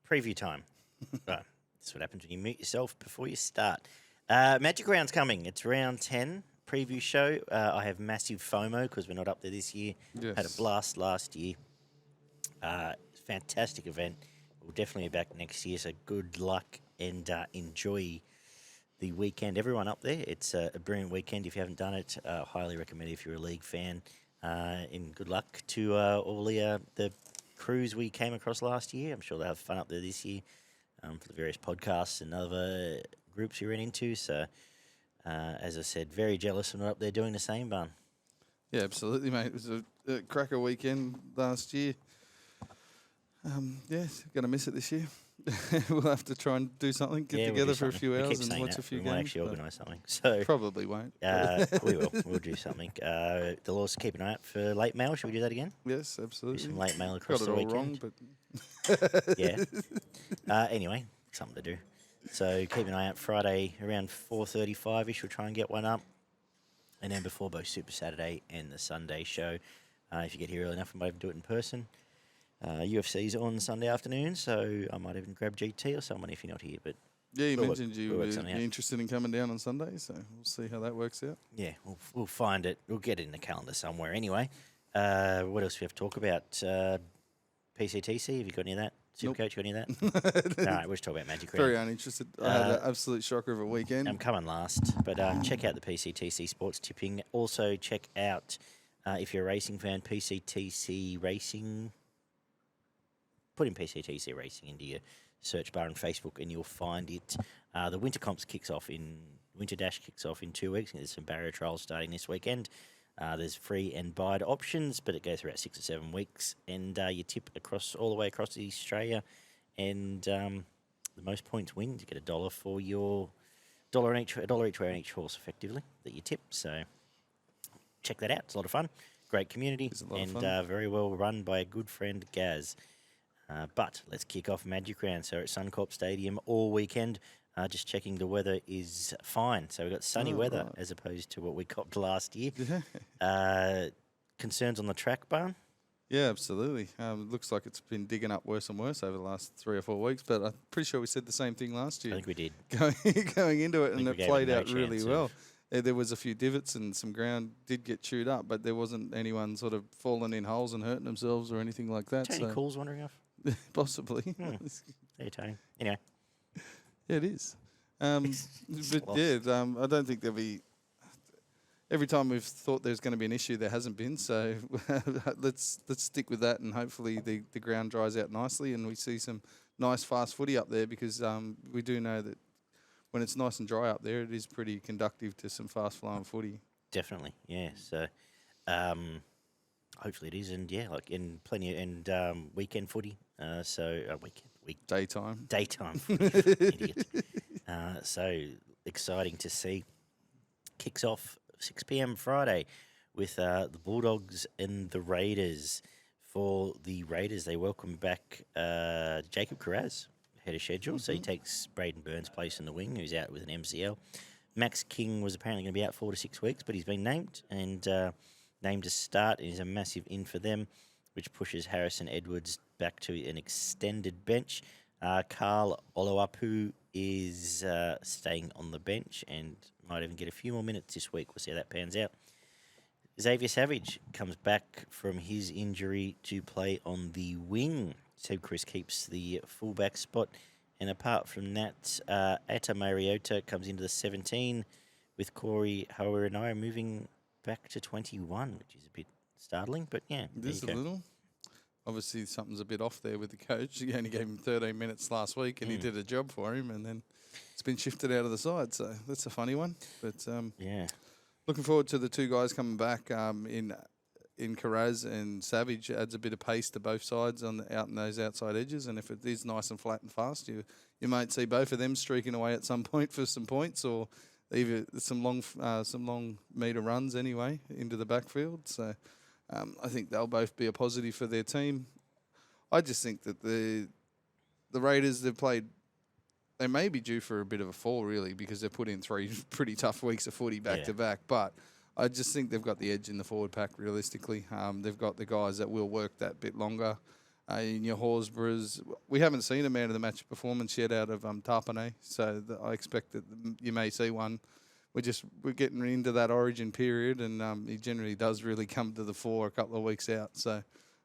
preview time. Right. That's what happens when you mute yourself before you start. Magic Round's coming. It's round 10 preview show. I have massive FOMO because we're not up there this year. Yes. Had a blast last year. Fantastic event. We'll definitely be back next year, so good luck and enjoy the weekend. Everyone up there, it's a brilliant weekend. If you haven't done it, highly recommend it if you're a league fan. And good luck to all the crews we came across last year. I'm sure they'll have fun up there this year for the various podcasts and other groups you ran into. So, as I said, very jealous I'm not up there doing the same, Barn. Yeah, absolutely, mate. It was a cracker weekend last year. Yeah, going to miss it this year. We'll have to try and do something, get together for a few hours and watch a few games. We might actually organise something. So probably won't. We will. We'll do something. They'll also keep an eye out for late mail. Should we do that again? Yes, absolutely. Do some late mail across the weekend. Got it all wrong, but... yeah. Anyway, something to do. So keep an eye out Friday around 4:35ish. We'll try and get one up. And then before both Super Saturday and the Sunday show, if you get here early enough, we might even do it in person. UFC's on Sunday afternoon, so I might even grab GT or someone if you're not here. But yeah, you mentioned you were interested in coming down on Sunday, so we'll see how that works out. Yeah, we'll find it. We'll get it in the calendar somewhere anyway. What else do we have to talk about? PCTC, have you got any of that? Supercoach, you got any of that? All right, we'll just talk about Magic Round. Very uninterested. I had an absolute shocker of a weekend. I'm coming last, but check out the PCTC Sports Tipping. Also, check out, if you're a racing fan, PCTC Racing. Put in PCTC Racing into your search bar on Facebook and you'll find it. The Winter Dash kicks off in 2 weeks. There's some barrier trials starting this weekend. There's free and bide options, but it goes through about 6 or 7 weeks. And you tip all the way across Australia. And the most points win. You get $1 for your $1 each way on each horse, effectively, that you tip. So check that out. It's a lot of fun. Great community. And very well run by a good friend, Gaz. But let's kick off Magic Round. So at Suncorp Stadium all weekend. Just checking the weather is fine. So we've got sunny weather as opposed to what we copped last year. Concerns on the track, Barn? Yeah, absolutely. It looks like it's been digging up worse and worse over the last 3 or 4 weeks, but I'm pretty sure we said the same thing last year. I think we did. Going into it, and it played out really well. There was a few divots and some ground did get chewed up, but there wasn't anyone sort of falling in holes and hurting themselves or anything like that. Tony Cool's wandering off? Possibly. There, Tony. Anyway. Yeah, it is. But yeah, I don't think there'll be... Every time we've thought there's going to be an issue, there hasn't been. So let's stick with that, and hopefully the ground dries out nicely and we see some nice fast footy up there, because we do know that when it's nice and dry up there, it is pretty conducive to some fast flowing footy. Definitely, yeah. So hopefully it is, and yeah, like in plenty weekend footy. Daytime. Idiot. So exciting to see. Kicks off 6 p.m. Friday with the Bulldogs and the Raiders. For the Raiders, they welcome back Jacob Carraz, ahead of schedule. So he takes Braden Burns' place in the wing, who's out with an MCL. Max King was apparently going to be out 4 to 6 weeks, but he's been named named to start. Is a massive in for them, which pushes Harrison Edwards back to an extended bench. Carl Oloapu is staying on the bench and might even get a few more minutes this week. We'll see how that pans out. Xavier Savage comes back from his injury to play on the wing. Seb Chris keeps the fullback spot. And apart from that, Atta Mariota comes into the 17 with Corey Hawaranai moving back to 21, which is a bit startling, but yeah. It is a little. Obviously, something's a bit off there with the coach. He only gave him 13 minutes last week, and he did a job for him, and then it's been shifted out of the side. So that's a funny one. But yeah, looking forward to the two guys coming back in Carraz and Savage. Adds a bit of pace to both sides out in those outside edges, and if it is nice and flat and fast, you might see both of them streaking away at some point for some points, or either some long metre runs anyway into the backfield. So I think they'll both be a positive for their team. I just think that the Raiders, they may be due for a bit of a fall, really, because they've put in 3 pretty tough weeks of footy back-to-back. But I just think they've got the edge in the forward pack, realistically. They've got the guys that will work that bit longer. In your Horsburghs, we haven't seen a man of the match performance yet out of Tarpanay, so I expect that you may see one. We're getting into that origin period, and he generally does really come to the fore a couple of weeks out. So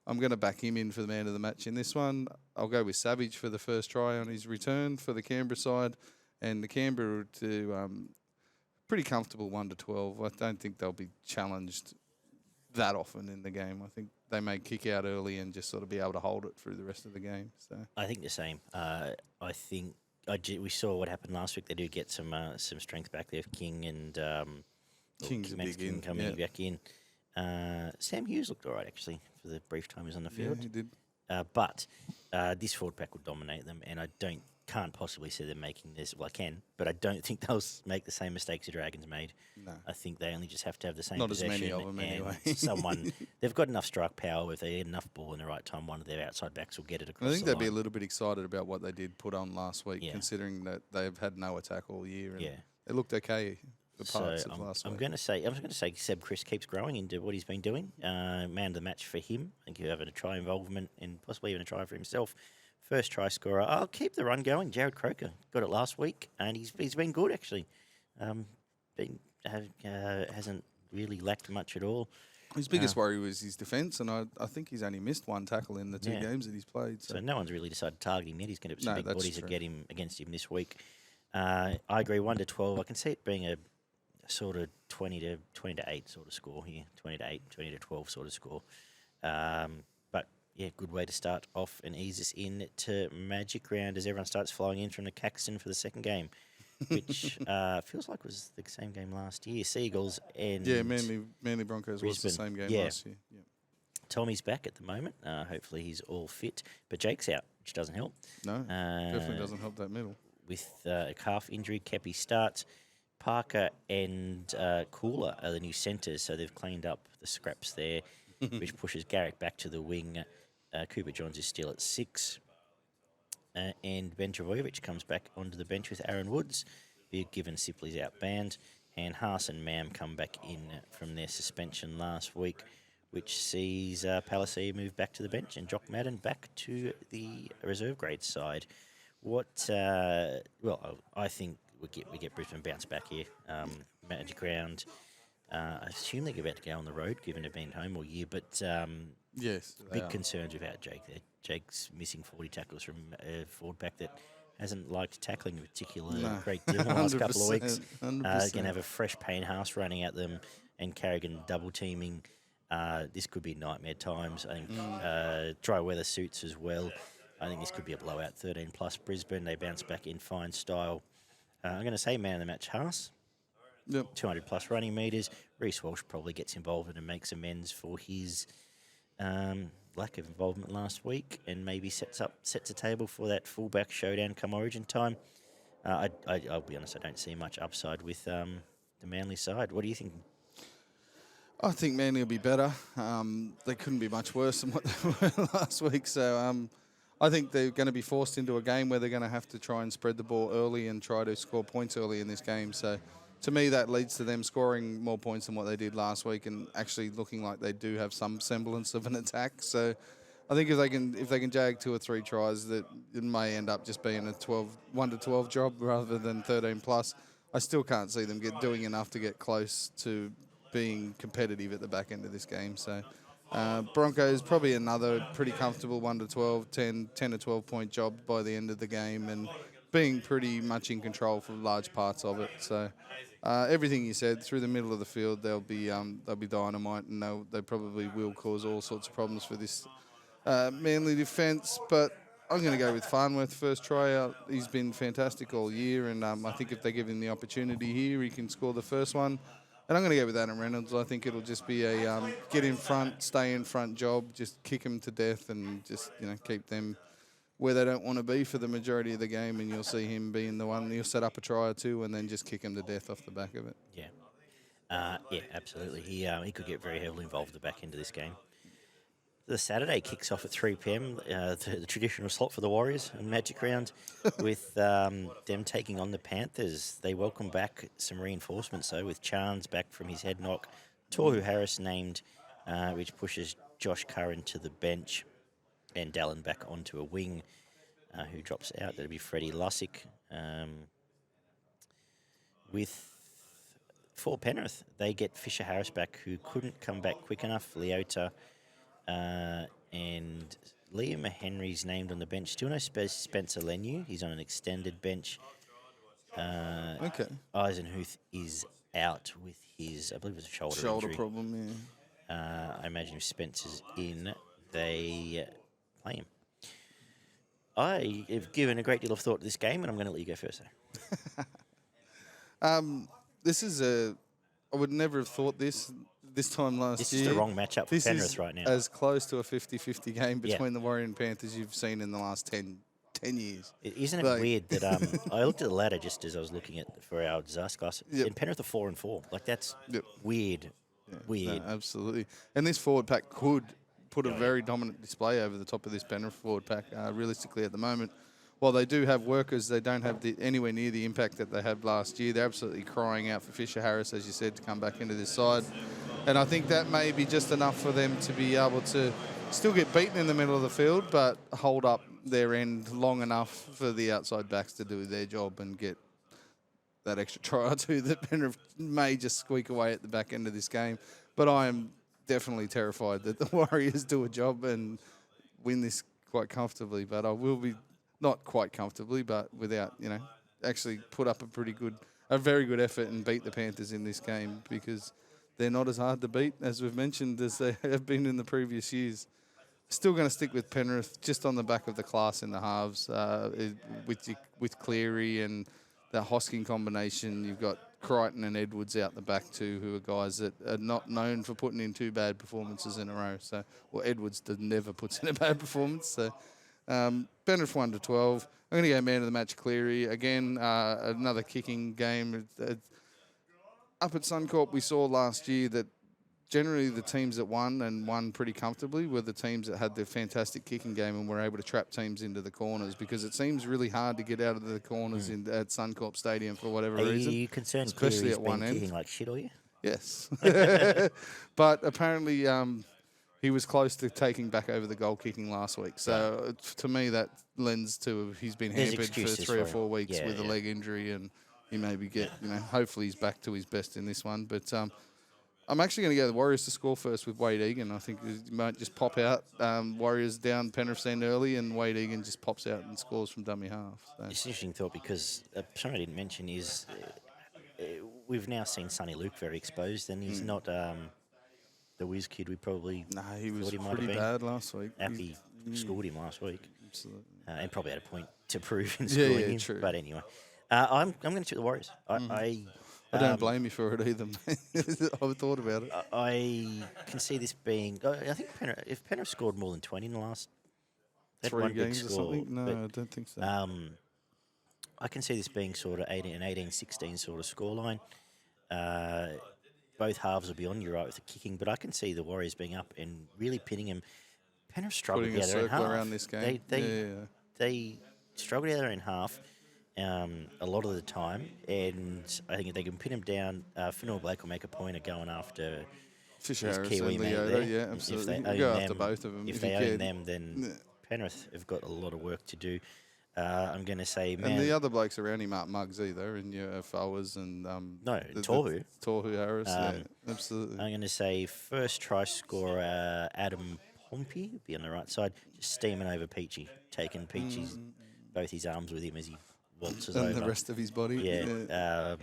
I'm going to back him in for the man of the match in this one. I'll go with Savage for the first try on his return for the Canberra side, and the Canberra to pretty comfortable 1-12. I don't think they'll be challenged that often in the game. I think they may kick out early and just sort of be able to hold it through the rest of the game. So I think the same. I think we saw what happened last week. They do get some strength back there. King and King's a big King coming back in. Sam Hughes looked all right actually for the brief time he was on the field. Yeah, he did. But this forward pack will dominate them, and I can't possibly see them making this. Well, I can, but I don't think they'll make the same mistakes the Dragons made. No. I think they only just have to have the same Not as possession. many of them anyway. They've got enough strike power. If they get enough ball in the right time, one of their outside backs will get it across I think the they'd be a line. little bit excited about what they did put on last week, considering that they've had no attack all year. And they looked okay for parts of last week. I'm going to say Seb Chris keeps growing into what he's been doing. Man of the match for him. I think he'll have a try involvement and possibly even a try for himself. First try scorer. I'll keep the run going. Jared Croker got it last week, and he's been good actually. Hasn't really lacked much at all. His biggest worry was his defence, and I think he's only missed one tackle in the two games that he's played. So no one's really decided to target him yet. He's going to have some big bodies true. to get him against him this week. I agree. 1-12. I can see it being a sort of 20 to 8 sort of score here. 20 to 8, 20 to 12 sort of score. But yeah, good way to start off and ease us in to Magic Round as everyone starts flying in from the Caxton for the second game, which feels like was the same game last year. Seagulls and Manly Broncos Brisbane. was the same game last year. Yeah. Tommy's back at the moment. Hopefully he's all fit, but Jake's out, which doesn't help. No, definitely doesn't help that middle. With a calf injury, Kepi starts. Parker and Cooler are the new centres, so they've cleaned up the scraps there, which pushes Garrick back to the wing. Cooper Johns is still at 6. And Ben Travojevic comes back onto the bench with Aaron Woods, given Sipley's out banned. And Haas and Mam come back in from their suspension last week, which sees Palisade move back to the bench and Jock Madden back to the reserve grade side. I think we get Brisbane bounce back here. Magic Round. I assume they're about to go on the road, given they've been home all year. But yes, big concerns without Jake there. Jake's missing 40 tackles from a forward back that hasn't liked tackling in particular great deal in the last couple of weeks. Going to have a fresh Payne Haas running at them and Carrigan double teaming. This could be nightmare times. I think dry weather suits as well. I think this could be a blowout. 13+ Brisbane. They bounce back in fine style. I'm going to say man of the match Haas. Yep. 200+ running metres. Reece Walsh probably gets involved and makes amends for his lack of involvement last week, and maybe sets a table for that fullback showdown come Origin time. I'll be honest, I don't see much upside with the Manly side. What do you think? I think Manly will be better. They couldn't be much worse than what they were last week. So I think they're going to be forced into a game where they're going to have to try and spread the ball early and try to score points early in this game. So to me, that leads to them scoring more points than what they did last week and actually looking like they do have some semblance of an attack. So I think if they can jag 2 or 3 tries, that it may end up just being a 1-12 job rather than 13+. I still can't see them doing enough to get close to being competitive at the back end of this game. So Broncos probably another pretty comfortable 1-12, 10 to 12 point job by the end of the game, and being pretty much in control for large parts of it. So everything you said, through the middle of the field, they'll be dynamite, and they probably will cause all sorts of problems for this Manly defence. But I'm going to go with Farnworth first try out. He's been fantastic all year, and I think if they give him the opportunity here, he can score the first one. And I'm going to go with Adam Reynolds. I think it'll just be a get in front, stay in front job, just kick them to death and just keep them where they don't want to be for the majority of the game, and you'll see him being the one. He'll set up a try or two and then just kick him to death off the back of it. Yeah, absolutely. He could get very heavily involved at the back end of this game. The Saturday kicks off at 3 p.m, the traditional slot for the Warriors and Magic Round, with them taking on the Panthers. They welcome back some reinforcements, though, with Charns back from his head knock, Tohu Harris named, which pushes Josh Curran to the bench. and Dallin back onto a wing. Who drops out? That'll be Freddie Lussick. With for Penrith, they get Fisher Harris back, who couldn't come back quick enough. Leota and Liam Henry's named on the bench. Still no Spencer Lenu. He's on an extended bench. Okay. Eisenhuth is out with his, I believe it was a shoulder injury. problem, yeah. I imagine if Spencer's in, they play him. I have given a great deal of thought to this game, and I'm going to let you go first. This is I would never have thought this time last year. This is the wrong matchup for Penrith right now. As close to a 50-50 game between the Warrior and Panthers you've seen in the last 10 years. Isn't it weird that I looked at the ladder just as I was looking at for our disaster class, and Penrith are 4-4. Like, that's weird. Yeah, weird. No, absolutely. And this forward pack could put a very dominant display over the top of this Penrith forward pack. Realistically, at the moment, while they do have workers, they don't have anywhere near the impact that they had last year. They're absolutely crying out for Fisher Harris, as you said, to come back into this side. And I think that may be just enough for them to be able to still get beaten in the middle of the field, but hold up their end long enough for the outside backs to do their job and get that extra try or two that Penrith may just squeak away at the back end of this game. But I am definitely terrified that the Warriors do a job and win this quite comfortably. But I will be not quite comfortably, but without, actually put up a very good effort and beat the Panthers in this game, because they're not as hard to beat, as we've mentioned, as they have been in the previous years. Still going to stick with Penrith, just on the back of the class in the halves, with Cleary and that Hosking combination. You've got Crichton and Edwards out the back too, who are guys that are not known for putting in two bad performances in a row. So, Edwards never puts in a bad performance. So, Penrith 1-12. I'm going to go man of the match, Cleary. Again, another kicking game. Up at Suncorp, we saw last year that generally the teams that won pretty comfortably were the teams that had the fantastic kicking game and were able to trap teams into the corners, because it seems really hard to get out of the corners at Suncorp Stadium for whatever reason. Are you concerned especially Cleary's at one end? kicking like shit, are you? Yes. But apparently he was close to taking back over the goal kicking last week. So to me, that lends to he's been hampered for 3 or 4 weeks with a leg injury, and he maybe hopefully he's back to his best in this one. But I'm actually going to go the Warriors to score first with Wade Egan. I think he might just pop out. Warriors down Penrith's end early, and Wade Egan just pops out and scores from dummy half. So. It's an interesting thought, because something I didn't mention is we've now seen Sonny Luke very exposed, and he's not the whiz kid we probably he was thought he might have pretty been. bad last week. Appy scored him last week. Absolutely. And probably had a point to prove in scoring him. True. But anyway, I'm going to choose the Warriors. I don't blame you for it either, mate. I've thought about it. I can see this being... I think if Penrith scored more than 20 in the last... 3 games or something? No, I don't think so. I can see this being sort of 18-16 sort of scoreline. Both halves will be on, you're right, with the kicking, but I can see the Warriors being up and really pinning them. Penrith struggled Putting a together in half. circle around this game. They struggle together in half a lot of the time, and I think if they can pin him down, Fanua Blake will make a point of going after Fisher his Harris Kiwi and mate Leota, there. yeah, absolutely. If they Go own after them, both of them. if they own them, then Penrith have got a lot of work to do. I'm going to say, man. And the other blokes around him aren't mugs either, and Fowers and Tohu. Tohu Harris, absolutely. I'm going to say first try scorer Adam Pompey would be on the right side, just steaming over Peachy, taking Peachy's both his arms with him as he waltzes over. And the rest of his body. Yeah.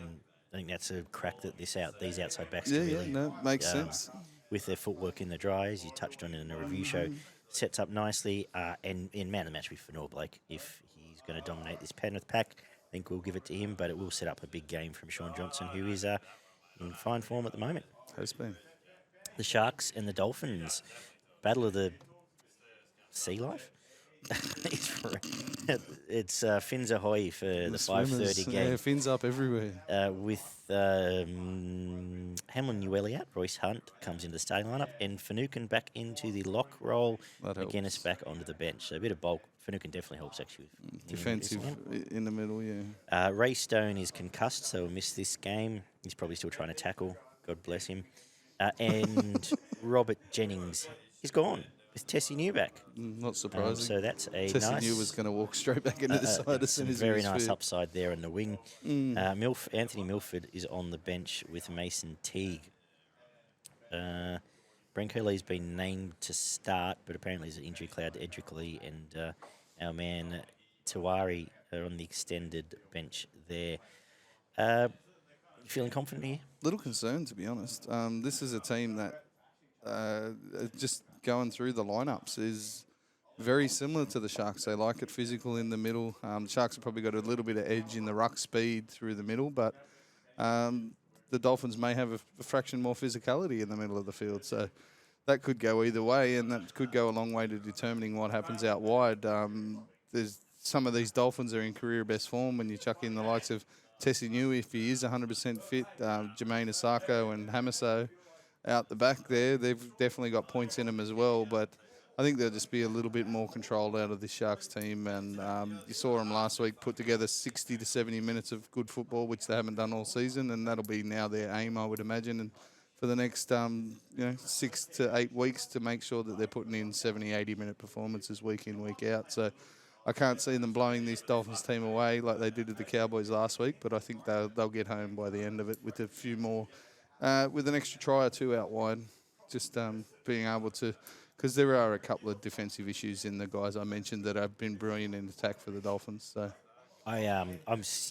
I think that's a crack that these outside backs can really... makes sense. With their footwork in the dry, as you touched on in a review show, sets up nicely. And in man of the match with Fanua Blake, if he's going to dominate this Penrith pack, I think we'll give it to him, but it will set up a big game from Sean Johnson, who is in fine form at the moment. Has been. The Sharks and the Dolphins, battle of the sea life. It's Fins Ahoy for the 5:30 game. Yeah, fins up everywhere. With Hamlin Newelli out, Royce Hunt comes into the starting lineup, and Finucane back into the lock role. McGuinness back onto the bench. So a bit of bulk. Finucane definitely helps actually. Defensive in the middle, yeah. Ray Stone is concussed, so he'll miss this game. He's probably still trying to tackle. God bless him. And Robert Jennings is gone. with Tessie New back. Not surprising. So that's a Tessie nice. knew was going to walk straight back into the side as soon Some as he very was nice fit. upside there in the wing. Anthony Milford is on the bench with Mason Teague. Brenko Lee's been named to start, but apparently there's an injury cloud to Edric Lee and our man Tawari are on the extended bench there. You feeling confident here? Little concerned, to be honest. This is a team that just going through the lineups is very similar to the Sharks. They like it physical in the middle. The Sharks have probably got a little bit of edge in the ruck speed through the middle, but the Dolphins may have a fraction more physicality in the middle of the field. So that could go either way, and that could go a long way to determining what happens out wide. There's some of these Dolphins are in career best form when you chuck in the likes of Tessie New, if he is 100% fit, Jermaine Asako and Hamaso out the back there. They've definitely got points in them as well, but I think they'll just be a little bit more controlled out of this Sharks team. And you saw them last week put together 60 to 70 minutes of good football, which they haven't done all season, and that'll be now their aim, I would imagine, and for the next 6 to 8 weeks to make sure that they're putting in 70, 80-minute performances week in, week out. So I can't see them blowing this Dolphins team away like they did with the Cowboys last week, but I think they'll get home by the end of it with a few more, with an extra try or two out wide, just being able to, because there are a couple of defensive issues in the guys I mentioned that have been brilliant in attack for the Dolphins. So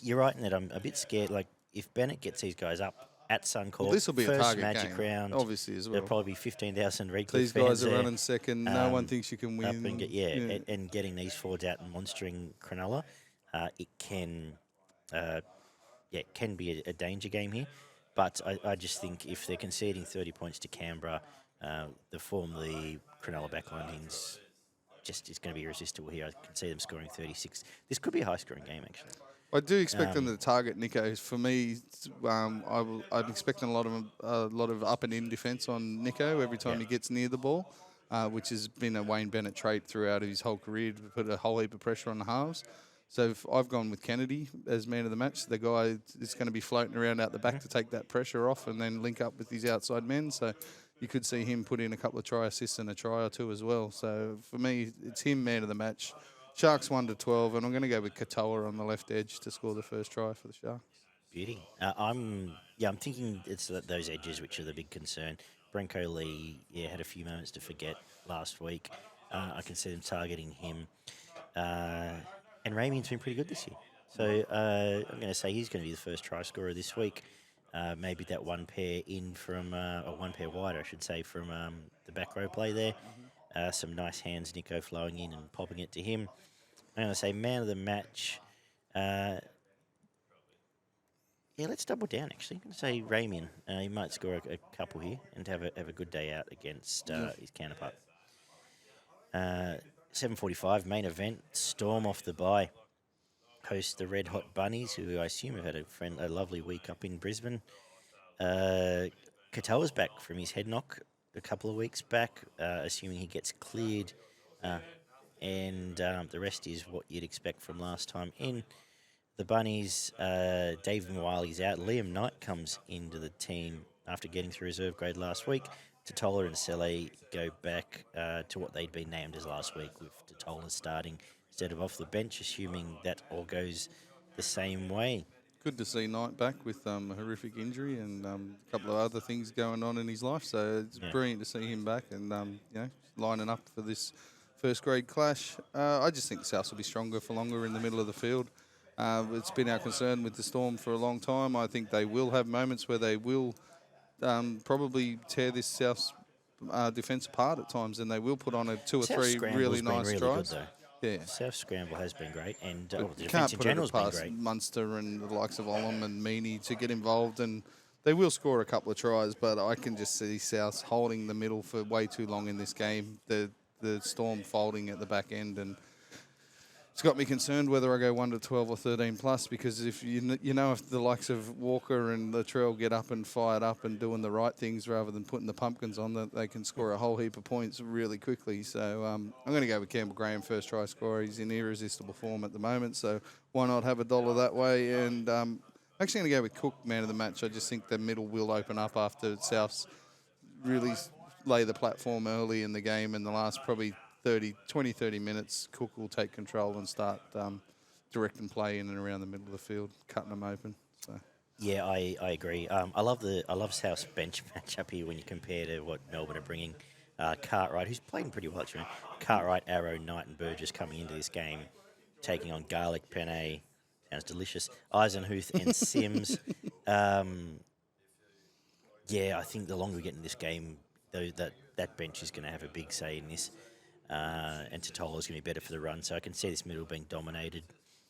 you're right in that I'm a bit scared. Like if Bennett gets these guys up at Suncorp, this will be first a target Magic game, round, obviously as well. There'll probably be 15,000 Redcliffe These fans guys are there. running second. No one thinks you can win. And getting these forwards out and monstering Cronulla, it can be a danger game here. But I just think if they're conceding 30 points to Canberra, the form the Cronulla backline is going to be irresistible here. I can see them scoring 36. This could be a high-scoring game, actually. I do expect them to target Nico. For me, I'm expecting a lot of up and in defence on Nico every time he gets near the ball, which has been a Wayne Bennett trait throughout his whole career to put a whole heap of pressure on the halves. So I've gone with Kennedy as man of the match. The guy is going to be floating around out the back to take that pressure off and then link up with his outside men. So you could see him put in a couple of try assists and a try or two as well. So for me, it's him man of the match. Sharks 1-12, and I'm going to go with Katoa on the left edge to score the first try for the Sharks. Beauty. I'm thinking it's those edges which are the big concern. Brenko Lee, had a few moments to forget last week. I can see them targeting him. And Ramien's been pretty good this year. So I'm going to say he's going to be the first try scorer this week. Maybe that one pair one pair wide, I should say, from the back row play there. Some nice hands, Nico flowing in and popping it to him. I'm going to say man of the match. Let's double down, actually. I'm going to say Ramien. He might score a couple here and have a good day out against his counterpart. 7:45, main event. Storm off the bye. Host the Red Hot Bunnies, who I assume have had a lovely week up in Brisbane. Katoa's back from his head knock a couple of weeks back, assuming he gets cleared. And the rest is what you'd expect from last time in. The Bunnies, David Wiley's out. Liam Knight comes into the team after getting through reserve grade last week. Totola and Sele go back to what they'd been named as last week, with Totola starting instead of off the bench, assuming that all goes the same way. Good to see Knight back with a horrific injury and a couple of other things going on in his life. So it's brilliant to see him back and lining up for this first grade clash. I just think Souths will be stronger for longer in the middle of the field. It's been our concern with the Storm for a long time. I think they will have moments where they will probably tear this Souths defence apart at times, and they will put on two or three really nice tries. Yeah, South Scramble has been great, and the you defence can't in put general it has been past great. Munster and the likes of Olam and Meany to get involved, and they will score a couple of tries, but I can just see South holding the middle for way too long in this game. The Storm folding at the back end, and it's got me concerned whether I go 1-12 or 13 plus, because if if the likes of Walker and Latrell get up and fired up and doing the right things rather than putting the pumpkins on, that they can score a whole heap of points really quickly. So I'm going to go with Campbell Graham first try scorer. He's in irresistible form at the moment, so why not have $1 that way? And I'm actually going to go with Cook man of the match. I just think the middle will open up after South's really lay the platform early in the game, and the last probably 30 minutes, Cook will take control and start directing play in and around the middle of the field, cutting them open. So Yeah, I agree. I love South's bench matchup here when you compare to what Melbourne are bringing. Cartwright, who's playing pretty well actually. Cartwright, Arrow, Knight, and Burgess coming into this game, taking on Garlic, Penne, sounds delicious. Eisenhuth and Sims. Yeah, I think the longer we get in this game, though, that bench is going to have a big say in this. And Totola's going to be better for the run, so I can see this middle being dominated.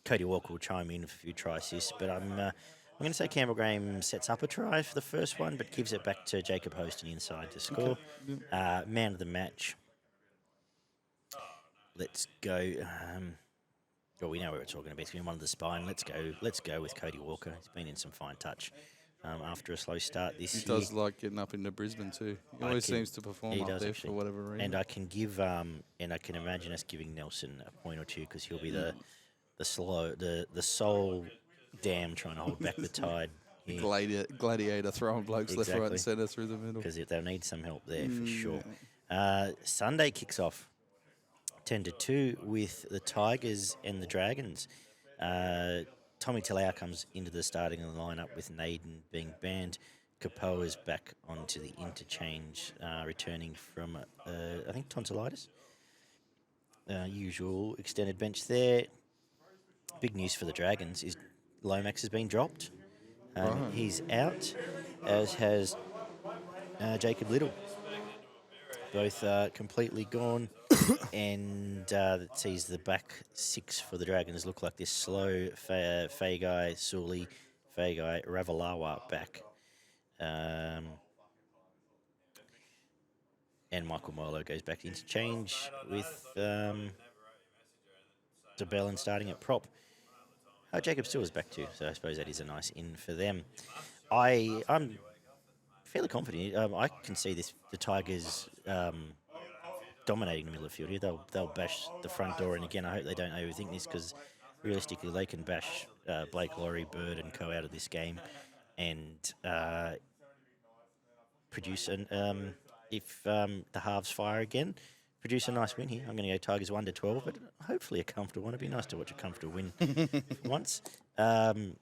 Cody Walker will chime in for a few try assists, but I'm going to say Campbell Graham sets up a try for the first one, but gives it back to Jacob Hostin inside to score. Okay. Man of the match. Let's go. Well, we know where we're talking about. It's been one of the spine. Let's go with Cody Walker. He's been in some fine touch after a slow start this year. He does like getting up into Brisbane too. He always seems to perform up there actually, for whatever reason. And I can give and I can imagine us giving Nelson a point or two because he'll be the sole dam trying to hold back the tide. Gladiator throwing blokes left, right, and centre through the middle. Because they'll need some help there for sure. Sunday kicks off 10-2 with the Tigers and the Dragons. Tommy Talau comes into the starting lineup with Naden being banned. Capoe is back onto the interchange, returning from, I think, tonsillitis. Usual extended bench there. Big news for the Dragons is Lomax has been dropped. He's out, as has Jacob Little. Both completely gone, and that sees the back six for the Dragons look like this slow Fagai, Sully, Fagai, Ravalawa back. And Michael Milo goes back to interchange with DeBellin starting at prop. Jacob Stewart's back too, so I suppose that is a nice in for them. I'm fairly confident. I can see the Tigers dominating the middle of the field here. They'll bash the front door, and again, I hope they don't overthink this because realistically, they can bash Blake Laurie, Bird, and co out of this game, and produce an if the halves fire again. Produce a nice win here. I'm going to go Tigers 1-12, but hopefully a comfortable one. It'd be nice to watch a comfortable win once. I'm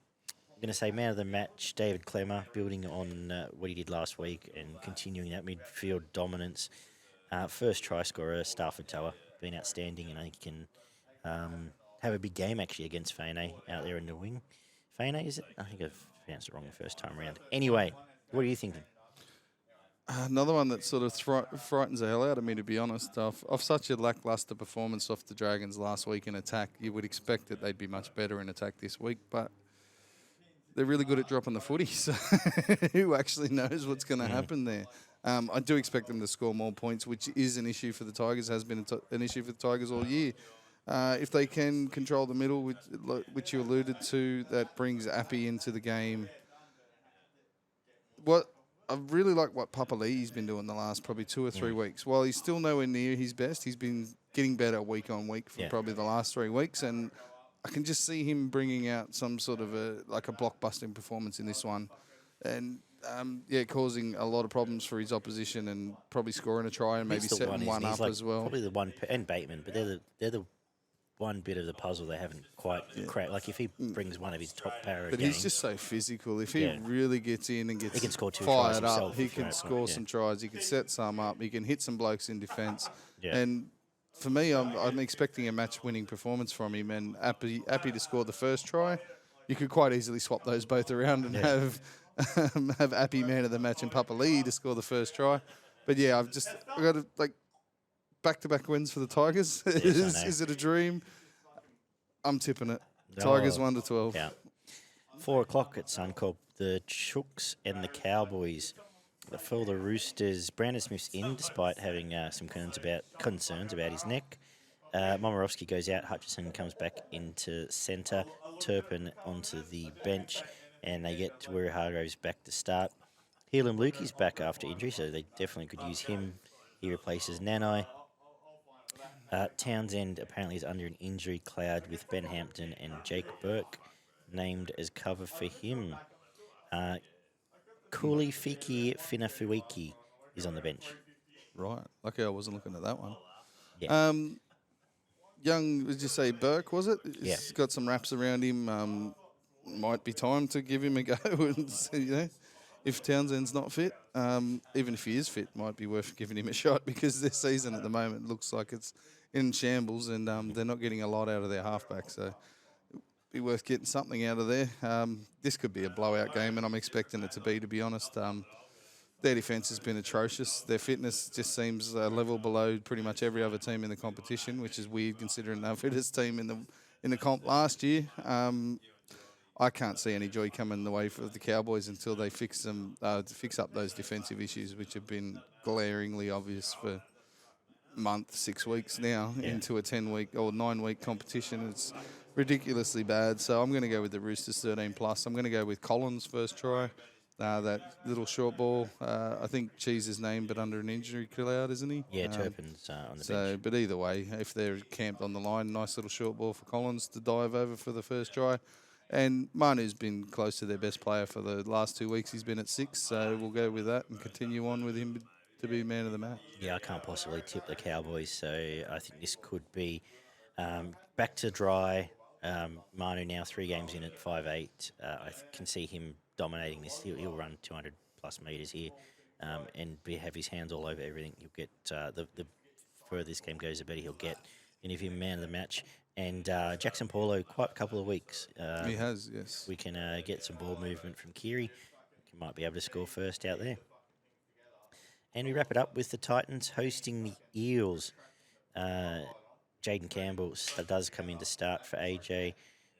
going to say man of the match, David Clemmer, building on what he did last week and continuing that midfield dominance. First try scorer, Stafford Tower, been outstanding, and I think he can have a big game actually against Faine out there in the wing. Faine, is it? I think I've pronounced it wrong the first time around. Anyway, what are you thinking? Another one that sort of frightens the hell out of me, to be honest. Off such a lacklustre performance off the Dragons last week in attack, you would expect that they'd be much better in attack this week, but they're really good at dropping the footy, so who actually knows what's going to happen there? I do expect them to score more points, which is an issue for the Tigers, has been an issue for the Tigers all year. If they can control the middle, which you alluded to, that brings Appy into the game. I really like what Papali'i's been doing the last probably 2 or 3 weeks. While he's still nowhere near his best, he's been getting better week on week for probably the last 3 weeks, and I can just see him bringing out some sort of a blockbusting performance in this one, and causing a lot of problems for his opposition and probably scoring a try and maybe setting one up as well. Probably the one, and Bateman, but they're the one bit of the puzzle they haven't quite cracked. Like if he brings one of his top para, but he's just so physical. If he really gets in and gets he can score 2 fired tries up, himself he can score some tries. He can set some up. He can hit some blokes in defence. And for me, I'm expecting a match-winning performance from him. And Appy to score the first try. You could quite easily swap those both around and have Appy man of the match and Papali'i to score the first try. But yeah, I've got to back-to-back wins for the Tigers. Yes, is it a dream? I'm tipping it. Tigers 1-12. Yeah. 4 o'clock at Suncorp. The Chooks and the Cowboys. For the Roosters, Brandon Smith's in despite having some concerns about his neck. Momorowski goes out. Hutchison comes back into centre. Turpin onto the bench. And they get Wiri Hargroves back to start. Helam Lukey's back after injury, so they definitely could use him. He replaces Nanai. Townsend apparently is under an injury cloud with Ben Hampton and Jake Burke named as cover for him. Kuli Fiki Finafuiki is on the bench. Right. Lucky I wasn't looking at that one. Yeah. Young, did you say Burke, was it? Yeah. He's got some wraps around him. Might be time to give him a go and see, if Townsend's not fit. Even if he is fit, might be worth giving him a shot because this season at the moment looks like it's in shambles and they're not getting a lot out of their halfback. So be worth getting something out of there. This could be a blowout game, and I'm expecting it to be honest. Their defence has been atrocious. Their fitness just seems a level below pretty much every other team in the competition, which is weird considering they're the fittest team in the comp last year. I can't see any joy coming the way for the Cowboys until they fix up those defensive issues, which have been glaringly obvious for month, 6 weeks now into a 10-week or 9-week competition. It's ridiculously bad. So I'm going to go with the Roosters 13 plus. I'm going to go with Collins first try. That little short ball. I think Cheese is named, but under an injury cloud, isn't he? Yeah, Turpin's on the bench. But either way, if they're camped on the line, nice little short ball for Collins to dive over for the first try. And Manu's been close to their best player for the last 2 weeks. He's been at 6, so we'll go with that and continue on with him to be man of the match. Yeah, I can't possibly tip the Cowboys, so I think this could be back to dry. Manu now 3 games in at 5'8". I can see him dominating this. He'll run 200-plus metres here and have his hands all over everything. He'll get the further this game goes, the better he'll get. And if he's man of the match. And Jackson Paulo, quite a couple of weeks. He has, yes. We can get some ball movement from Kiri. He might be able to score first out there. And we wrap it up with the Titans hosting the Eels. Jaden Campbell does come in to start for AJ.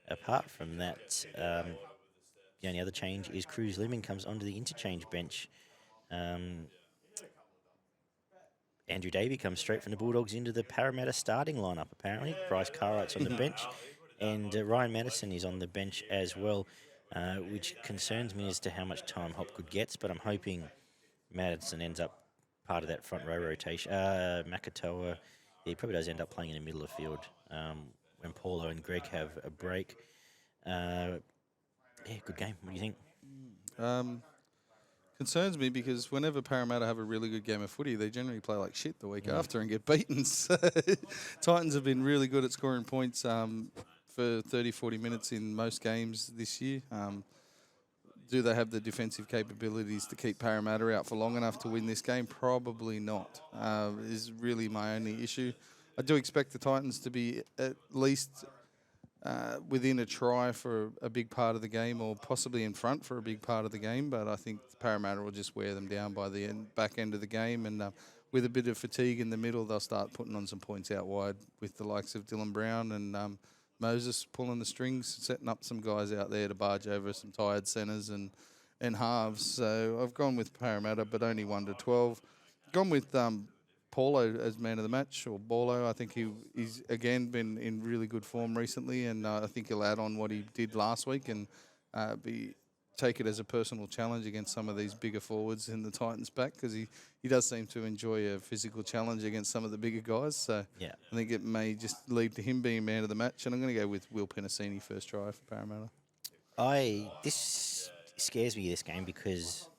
Apart from that, the only other change is Cruz Liming comes onto the interchange bench. Andrew Davey comes straight from the Bulldogs into the Parramatta starting lineup, apparently. Bryce Cartwright's on the bench. And Ryan Madison is on the bench as well, which concerns me as to how much time Hopgood gets, but I'm hoping Madison ends up part of that front row rotation. Makatoa, he probably does end up playing in the middle of the field when Paulo and Greg have a break. Good game. What do you think? Concerns me because whenever Parramatta have a really good game of footy, they generally play like shit the week after and get beaten. So Titans have been really good at scoring points for 30, 40 minutes in most games this year. Do they have the defensive capabilities to keep Parramatta out for long enough to win this game? Probably not, is really my only issue. I do expect the Titans to be at least within a try for a big part of the game or possibly in front for a big part of the game, but I think Parramatta will just wear them down by the back end of the game, and with a bit of fatigue in the middle, they'll start putting on some points out wide with the likes of Dylan Brown and Moses pulling the strings, setting up some guys out there to barge over some tired centres and halves. So I've gone with Parramatta, but only 1-12. Gone with Paulo as man of the match, or Borlo. I think he's again been in really good form recently, and I think he'll add on what he did last week and take it as a personal challenge against some of these bigger forwards in the Titans' back, because he does seem to enjoy a physical challenge against some of the bigger guys. So Yeah. I think it may just lead to him being man of the match, and I'm going to go with Will Penasini first try for Parramatta. This scares me, this game, because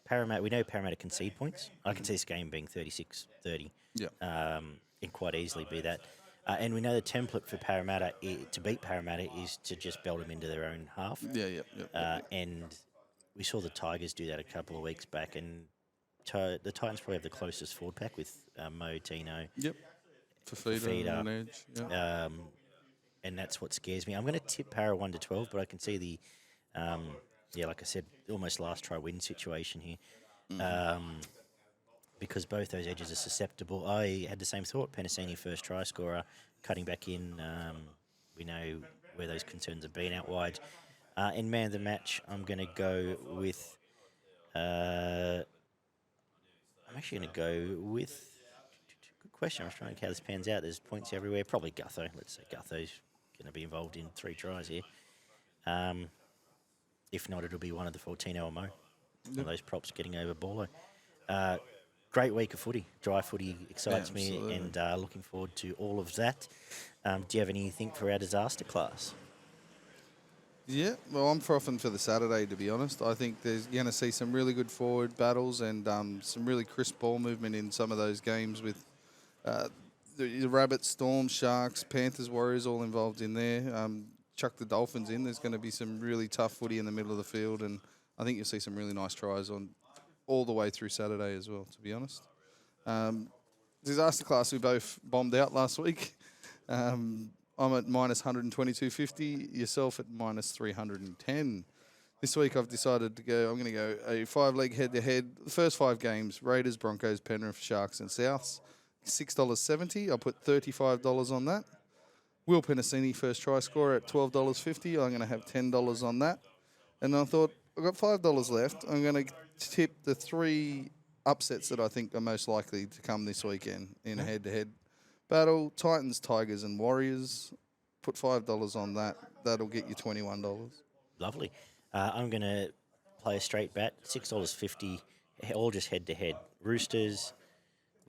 we know Parramatta concede points. I can see this game being 36-30. Yeah. It quite easily be that. And we know the template for Parramatta to beat Parramatta is to just belt them into their own half. Yeah. And we saw the Tigers do that a couple of weeks back, and the Titans probably have the closest forward pack with Mo, Tino. Yep. Fafita on edge. Yep. And that's what scares me. I'm going to tip Para 1-12, but I can see the, like I said, almost last try win situation here. Because both those edges are susceptible. I had the same thought. Penasini first try scorer, cutting back in. We know where those concerns have been out wide. In man of the match, I'm going to go with. I'm actually going to go with. Good question. I was trying to how this pans out. There's points everywhere. Probably Gutho. Let's say Gutho's going to be involved in 3 tries here. If not, it'll be one of the Fortino or Mo. One of those props getting over Borlo. Great week of footy. Dry footy excites me, and looking forward to all of that. Do you have anything for our disaster class? Yeah, well, I'm frothing for the Saturday, to be honest. I think there's going to see some really good forward battles and some really crisp ball movement in some of those games with uh, the Rabbits, Storm, Sharks, Panthers, Warriors all involved in there. Chuck the Dolphins in. There's going to be some really tough footy in the middle of the field, and I think you'll see some really nice tries on all the way through Saturday as well, to be honest. Disaster class, we both bombed out last week. I'm at minus 122.50, yourself at minus 310. This week I've decided to go, I'm going to go a 5-leg head-to-head. The first 5 games, Raiders, Broncos, Penrith, Sharks and Souths. $6.70. I'll put $35 on that. Will Penasini, first try scorer at $12.50. I'm going to have $10 on that. And I thought, I've got $5 left. I'm going to tip the 3 upsets that I think are most likely to come this weekend in a head-to-head battle. Titans, Tigers and Warriors. Put $5 on that. That'll get you $21. Lovely. I'm going to play a straight bet, $6.50, all just head-to-head. Roosters,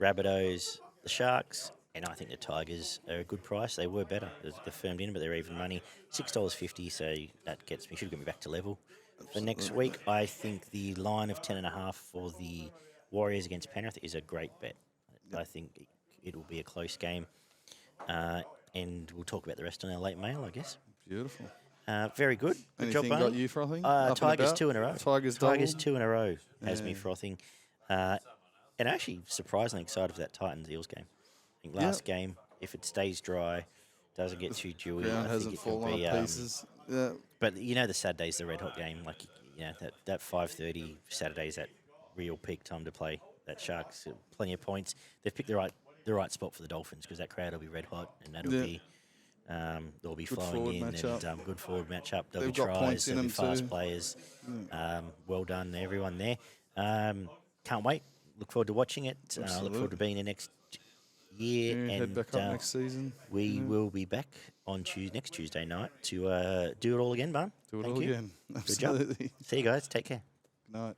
Rabbitohs, the Sharks, and I think the Tigers are a good price. They were better. They're firmed in, but they're even money. $6.50, so that gets me, should get me back to level. For next week, I think the line of 10.5 for the Warriors against Penrith is a great bet. I think it'll be a close game. And we'll talk about the rest on our late mail, I guess. Beautiful. Very good. Good Anything job, Barney. got you frothing? Tigers 2 in a row. Tigers 2 in a row has me frothing. And actually, surprisingly excited for that Titans-Eels game. I think last game, if it stays dry, doesn't get too dewy, Ground I think hasn't it can fallen be. to pieces. Yeah. But the Saturday's the red hot game. Like that 5:30 Saturday's that real peak time to play. That Sharks, plenty of points. They've picked the right spot for the Dolphins because that crowd will be red hot and that'll be. They'll be Good flowing in matchup. and good forward matchup. There'll They've be got points tries. in There'll be them fast too. players. Well done, everyone there. Can't wait. Look forward to watching it. Look forward to being there next year. Yeah, and head back up next season. we will be back on next Tuesday night to do it all again, Bun. Do it Thank all you. again. Good job. Absolutely. See you guys. Take care. Good night.